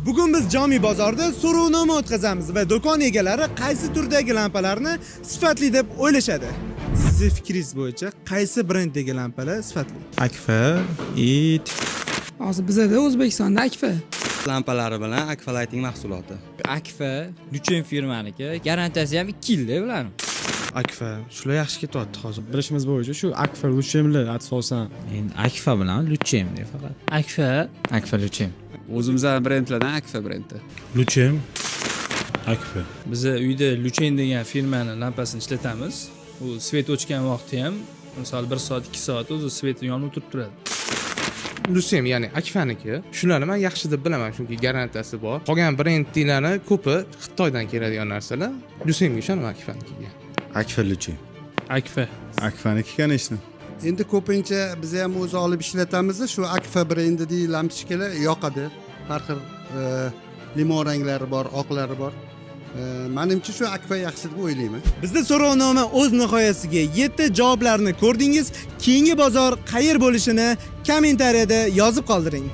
Bugun biz Jami bozorda so'rovnoma o'tkazamiz va do'kon egalari qaysi turdagi lampalarni sifatli deb o'ylashadi. Sizning fikringiz bo'yicha qaysi branddagi lampalar sifatli? Akfa, it. Hozir bizda O'zbekistonda Akfa. Lampalari bilan Akfa Lighting mahsuloti. Akfa Lucien firmaniki, garantiyasi ham 2 yilda bularni. Akfa. Shular yaxshi ketyapti hozir. Bilishimiz bo'yicha shu Akfa Luchemlar asosan. Endi Akfa bilan Luchem deb faqat. Akfa Luchem. O'zimizning brendlardan Akfa brendi. Luchem. Akfa. Biz uyda Luchen degan firmani lampasini ishlatamiz. U svet o'chgan vaqtda ham, misol 1 soat, 2 soat o'zi sveti yonib turib turadi. Lucem ya'ni Akfaniki. Shularni men yaxshi deb bilaman, chunki garantiyasi bor. Qolgan brendlarni ko'pi Xitoydan keladigan narsalar. Lucemga ishonaman Akfanikiga. Akfa Luchem. Akfa. Akfaniki конечно. Endi ko'pincha biz ham o'zi olib ishlatamiz. Shu Akfa brendidagi lampochkalar yoqadi. Har xil limon ranglari bor, oqlari bor. Menimcha shu Akfa yaxshi deb o'ylayman. Bizda so'rovnoma o'z nihoyasiga yetdi. Javoblarni ko'rdingiz. Keyingi bozor qayer bo'lishini kommentariyada yozib qoldiring.